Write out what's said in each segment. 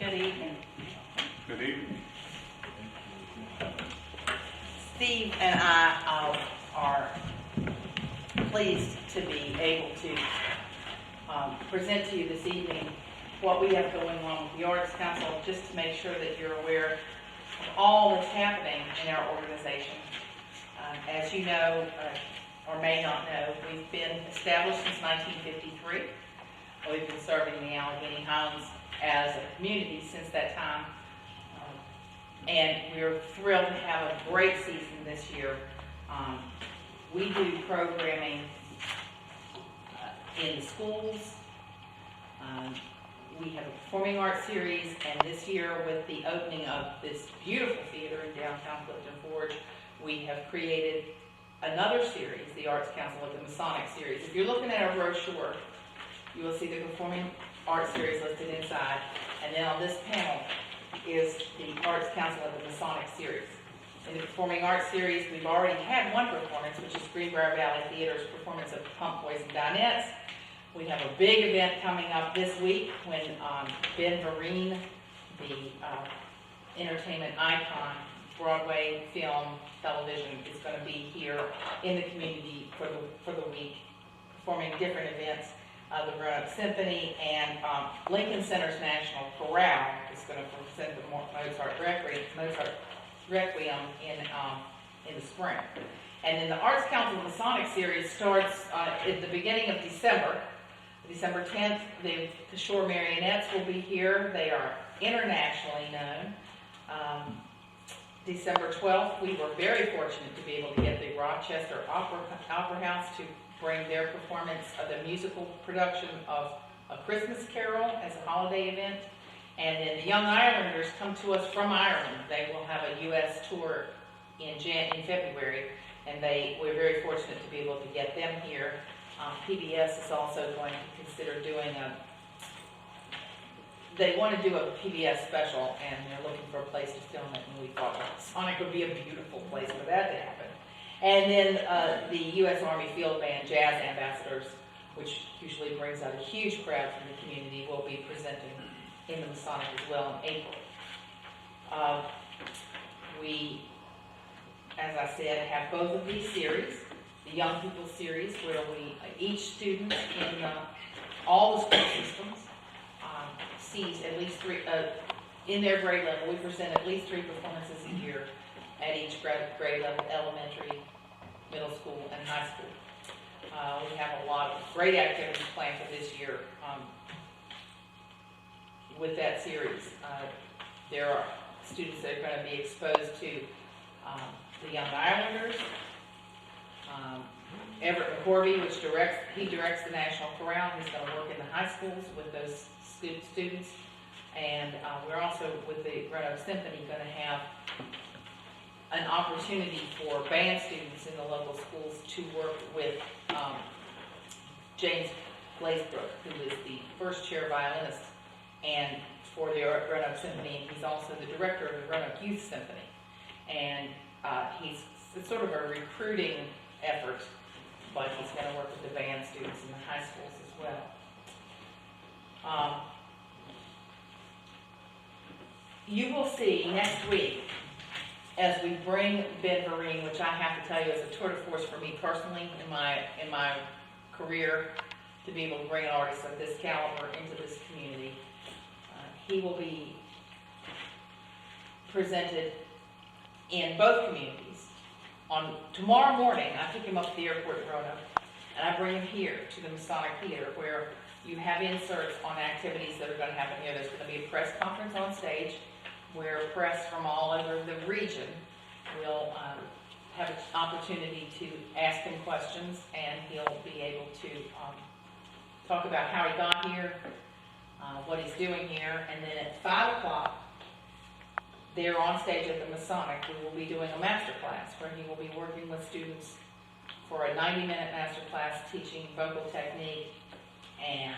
Good evening. Good evening. Steve and I are pleased to be able to present to you this evening what we have going on with the Arts Council, just to make sure that you're aware of all that's happening in our organization. As you know, or may not know, we've been established since 1953. We've been serving the Alleghany Highlands as a community since that time. And we're thrilled to have a great season this year. We do programming in the schools. We have a performing arts series, and this year with the opening of this beautiful theater in downtown Clifton Forge, we have created another series, the Arts Council of the Masonic series. If you're looking at our brochure, you will see the performing arts series listed inside, and then on this panel is the Arts Council of the Masonic series. In the performing arts series, we've already had one performance, which is Greenbrier Valley Theater's performance of Pump Boys and Dinettes. We have a big event coming up this week when Ben Vereen, the entertainment icon, Broadway, film, television, is going to be here in the community for the week, performing different events. The Grown-Up Symphony and Lincoln Center's National Chorale is going to present the Mozart Requiem in the spring. And then the Arts Council Masonic series starts at the beginning of December. December 10th, the Shore Marionettes will be here. They are internationally known. December 12th, we were very fortunate to be able to get the Rochester Opera House to bring their performance of the musical production of A Christmas Carol as a holiday event. And then the Young Irelanders come to us from Ireland. They will have a U.S. tour in February, and we're very fortunate to be able to get them here. PBS is also going to consider doing they want to do a PBS special, and they're looking for a place to film it, and we thought Sonic would be a beautiful place for that to happen. And then the U.S. Army Field Band Jazz Ambassadors, which usually brings out a huge crowd from the community, will be presenting in the Masonic as well in April. We, as I said, have both of these series. The Young People series, where each student in all the school systems sees at least three, in their grade level, we present at least 3 performances a year at each grade level, elementary, middle school, and high school. We have a lot of great activities planned for this year with that series. There are students that are going to be exposed to the Young Irelanders, Everett McCorvey, which directs the National Chorale. He's going to work in the high schools with those students. And we're also, with the Grown-Up Symphony, going to have an opportunity for band students in the local schools to work with James Glazebrook, who is the first chair violinist and for the Grown-Up Symphony, and he's also the director of the Grown-Up Youth Symphony. And it's sort of a recruiting effort, but he's going to work with the band students in the high schools as well. You will see next week, as we bring Ben Vereen, which I have to tell you is a tour de force for me personally in my career, to be able to bring an artist of this caliber into this community. He will be presented in both communities. On tomorrow morning, I took him up to the airport in Roanoke, and I bring him here to the Masonic Theater, where you have inserts on activities that are going to happen here. There's going to be a press conference on stage, where press from all over the region will have an opportunity to ask him questions, and he'll be able to talk about how he got here, what he's doing here, and then at 5 o'clock, there on stage at the Masonic, we will be doing a master class where he will be working with students for a 90-minute master class teaching vocal technique and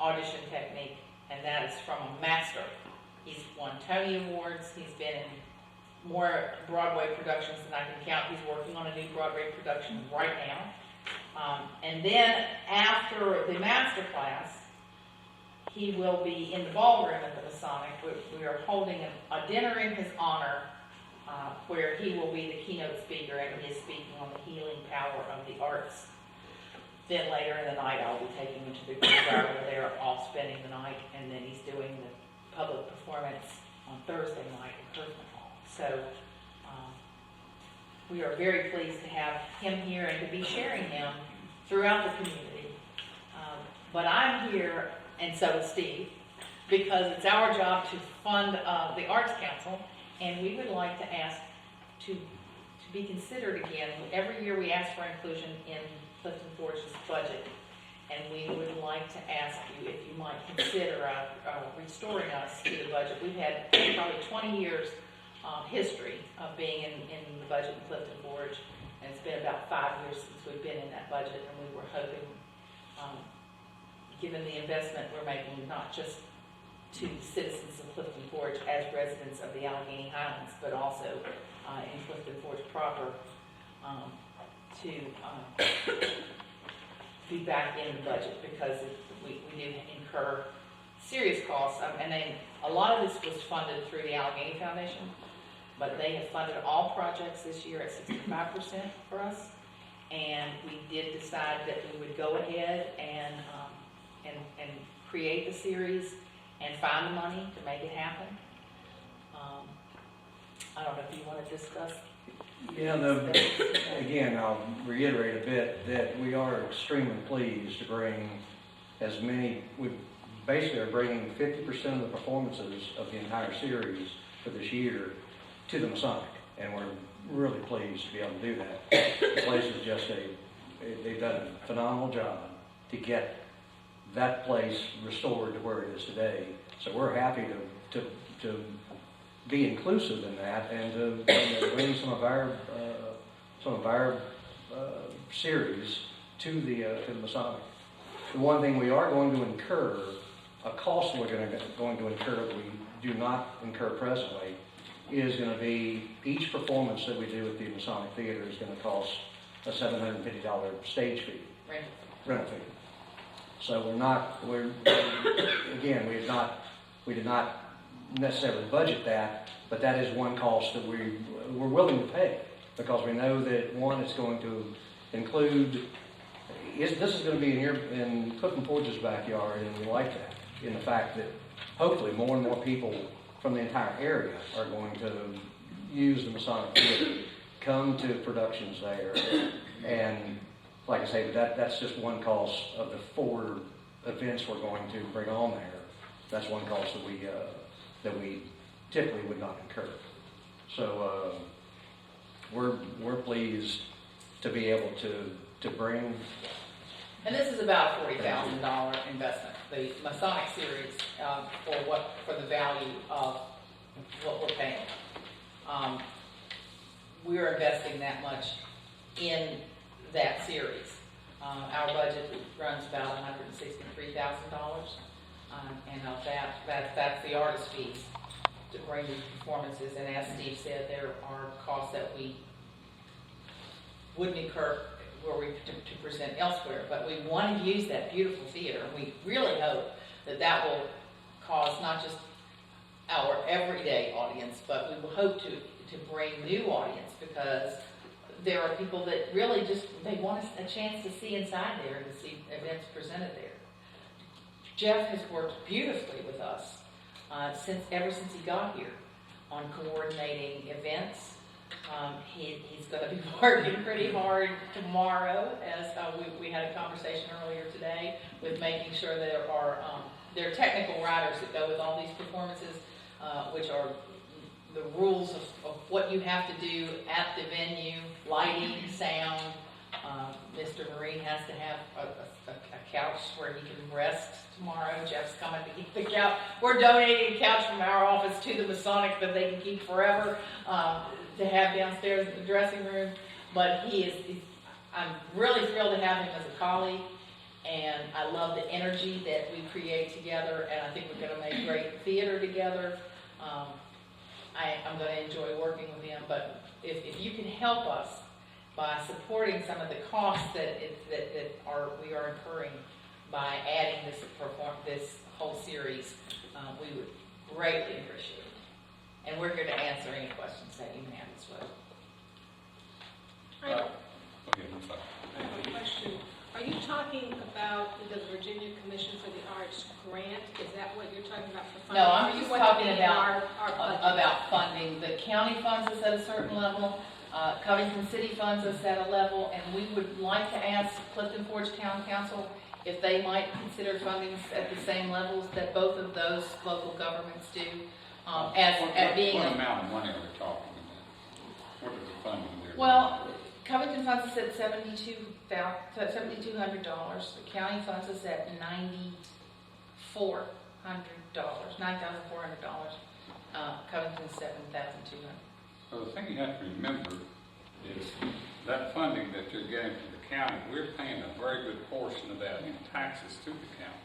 audition technique, and that is from a master. He's won Tony Awards. He's been in more Broadway productions than I can count. He's working on a new Broadway production right now. And then after the master class, he will be in the ballroom at the Masonic. We are holding a dinner in his honor, where he will be the keynote speaker, and he is speaking on the healing power of the arts. Then later in the night, I'll be taking him to the graveyard where they're all spending the night, and then he's doing the public performance on Thursday night in Kirkman Hall. So we are very pleased to have him here and to be sharing him throughout the community. But I'm here, and so is Steve, because it's our job to fund the Arts Council, and we would like to ask to be considered again. Every year we ask for inclusion in Clifton Forge's budget, and we would like to ask you if you might consider restoring us to the budget. We've had probably 20 years history of being in the budget in Clifton Forge, and it's been about 5 years since we've been in that budget, and we were hoping, given the investment we're making, not just to citizens of Clifton Forge as residents of the Alleghany Highlands, but also in Clifton Forge proper, to be back in the budget, because we do incur serious costs. And then a lot of this was funded through the Alleghany Foundation, but they have funded all projects this year at 65% for us. And we did decide that we would go ahead and create the series and find the money to make it happen. I don't know if you want to discuss. Yeah, again, I'll reiterate a bit that we are extremely pleased to bring as many, we basically are bringing 50% of the performances of the entire series for this year to the Masonic, and we're really pleased to be able to do that. The place is just they've done a phenomenal job to get that place restored to where it is today. So we're happy to be inclusive in that, and to bring some of our series to the Masonic. The one thing we are going to incur, a cost we're going to incur that we do not incur presently, is going to be each performance that we do at the Masonic Theater is going to cost a $750 stage fee, rental fee. So we did not necessarily budget that, but that is one cost that we're willing to pay, because we know that, one, it's going to include, this is going to be in Clifton Forge's backyard, and we like that, in the fact that hopefully more and more people from the entire area are going to use the Masonic Theater, come to productions there, and like I say, that's just one cost of the 4 events we're going to bring on there. That's one cost that we typically would not incur. So we're pleased to be able to bring. And this is about a $40,000 investment. The Masonic series for the value of what we're paying. We're investing that much in that series. Our budget runs about $163,000, and of that's the artist fees to bring these performances. And as Steve said, there are costs that we wouldn't incur were we to present elsewhere, but we want to use that beautiful theater. We really hope that will cause not just our everyday audience, but we will hope to bring new audience, because there are people that really just, they want a chance to see inside there and to see events presented there. Jeff has worked beautifully with us ever since he got here on coordinating events. He's going to be working pretty hard tomorrow, as we had a conversation earlier today, with making sure there are technical riders that go with all these performances, which are the rules of what you have to do at the venue, lighting, sound. Mr. Marine has to have a couch where he can rest tomorrow. Jeff's coming to keep the couch. We're donating a couch from our office to the Masonic that they can keep forever, to have downstairs in the dressing room. But I'm really thrilled to have him as a colleague, and I love the energy that we create together, and I think we're going to make great theater together. I'm going to enjoy working with him, but if you can help us by supporting some of the costs that we are incurring by adding this whole series, we would greatly appreciate it. And we're here to answer any questions that you may have as well. I have Okay, I'm sorry. I have a question. Are you talking about the Virginia Commission for the Arts grant? Is that what you're talking about for funding? No, I'm Or you just want talking to be in about, our budget? about funding. The county funds us at a certain level, Covington City funds us at a level, and we would like to ask Clifton Forge Town Council if they might consider funding us at the same levels that both of those local governments do, as being What a. amount of money are we talking about? What is the funding there? Well, Covington funds us at $7,200. The county funds us at $9,400. Covington's $7,200. So the thing you have to remember is that funding that you're getting from the county, we're paying a very good portion of that in taxes to the county.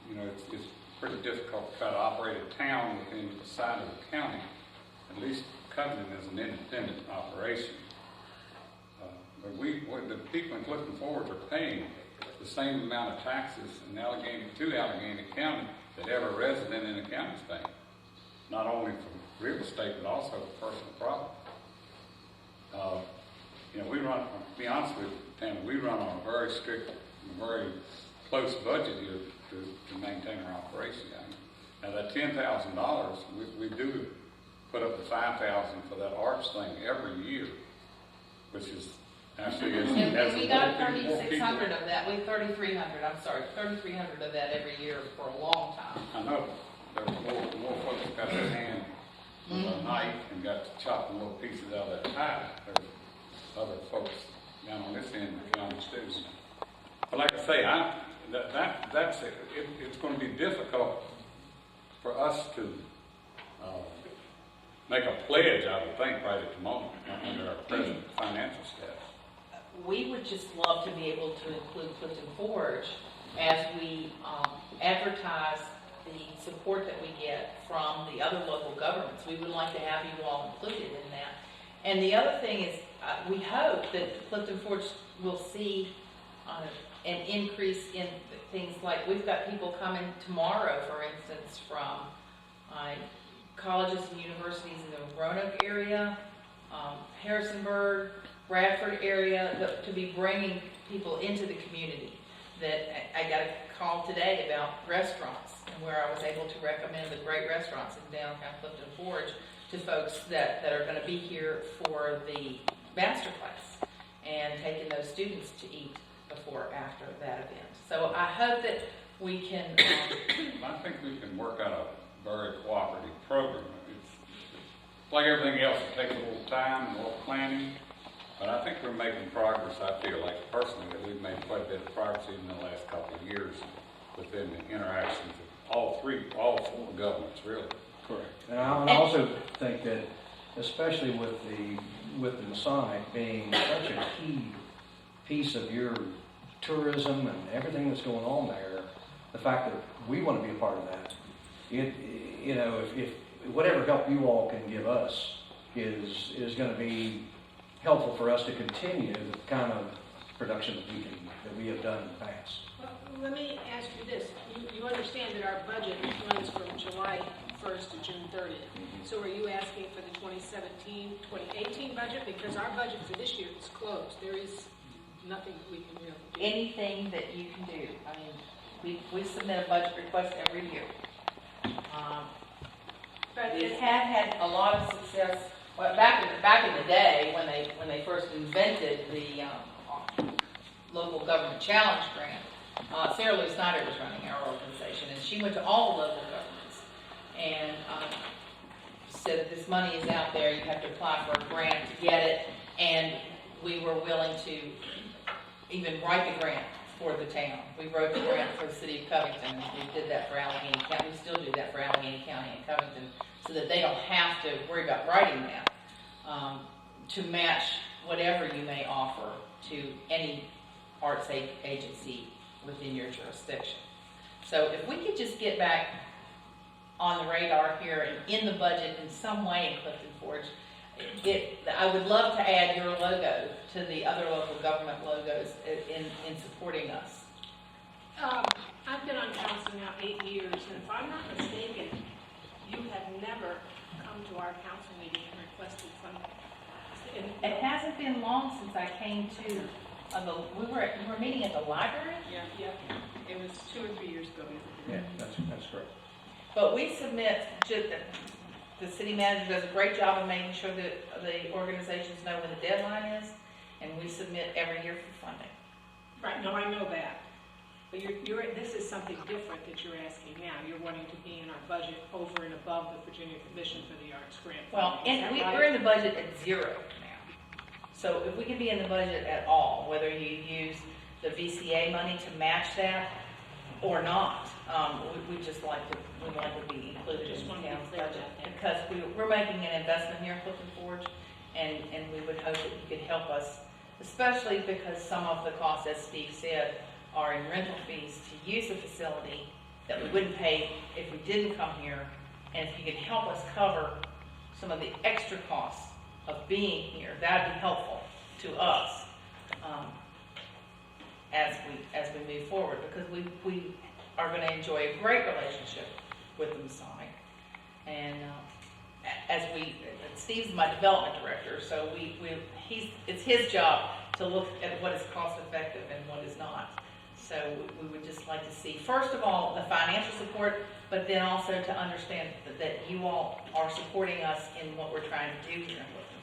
You know, it's pretty difficult to try to operate a town within the side of the county. At least Covington is an independent operation. But the people in Clifton Forge are paying the same amount of taxes in Alleghany County that every resident in the county is paying. Not only for real estate, but also for personal property. You know, we run, to be honest with you, Tammy, we run on a very strict, very close budget here to maintain our operation down here. Now that $10,000, we do put up the $5,000 for that arts thing every year, which is actually And we got more 3,600 of that, 3,300 of that every year for a long time. I know, there were more folks got their hand with a knife and got to chop little pieces out of that pie. There's other folks down on this end of the county too. But like I say, that's it. It's going to be difficult for us to make a pledge, I would think, right at the moment, under our present financial status. We would just love to be able to include Clifton Forge as we advertise the support that we get from the other local governments. We would like to have you all included in that. And the other thing is, we hope that Clifton Forge will see an increase in things like, we've got people coming tomorrow, for instance, from colleges and universities in the Roanoke area, Harrisonburg, Bradford area, to be bringing people into the community. That I got a call today about restaurants, and where I was able to recommend the great restaurants in downtown Clifton Forge to folks that are going to be here for the master class, and taking those students to eat before or after that event. So I hope that we can. I think we can work out a very cooperative program. It's like everything else, it takes a little time and a little planning, but I think we're making progress. I feel like personally that we've made quite a bit of progress even in the last couple of years within the interactions of all four governments, really. Correct. And I also think that, especially with the Masonic being such a key piece of your tourism and everything that's going on there, the fact that we want to be a part of that, if whatever help you all can give us is going to be helpful for us to continue the kind of production that we have done in the past. Well, let me ask you this. You understand that our budget runs from July 1st to June 30th. So are you asking for the 2017-2018 budget? Because our budget for this year is closed. There is nothing we can really do. Anything that you can do. I mean, we submit a budget request every year. But We it- have had a lot of success. Well, back in the day when they first invented the local government challenge grant, Sarah Lou Snyder was running our organization, and she went to all the local governments and said, "This money is out there. You have to apply for a grant to get it." And we were willing to even write the grant for the town. We wrote the grant for the city of Covington. We did that for Alleghany County. We still do that for Alleghany County and Covington, so that they don't have to worry about writing that, to match whatever you may offer to any arts agency within your jurisdiction. So if we could just get back on the radar here and in the budget in some way in Clifton Forge, I would love to add your logo to the other local government logos in supporting us. I've been on council now 8 years, and if I'm not mistaken, you have never come to our council meeting and requested funding. It hasn't been long since I came to, we were meeting at the library, Yeah, it was 2 or 3 years ago. Yeah, that's correct. but we submit, the city manager does a great job of making sure that the organizations know when the deadline is, and we submit every year for funding. Right, no, I know that. But this is something different that you're asking now. You're wanting to be in our budget over and above the Virginia Commission for the Arts Grant. Well, funding. Is and that right? we're in the budget at 0 now. So if we can be in the budget at all, whether you use the VCA money to match that or not, we just like to be included Just in the want to be town's clear budget. about that. Because we're making an investment here in Clifton Forge, and we would hope that you could help us, especially because some of the costs, as Steve said, are in rental fees to use the facility that we wouldn't pay if we didn't come here. And if you could help us cover some of the extra costs of being here, that'd be helpful to us as we move forward, because we are going to enjoy a great relationship with the Masonic. And Steve's my development director, so it's his job to look at what is cost effective and what is not. So we would just like to see, first of all, the financial support, but then also to understand that you all are supporting us in what we're trying to do here in Clifton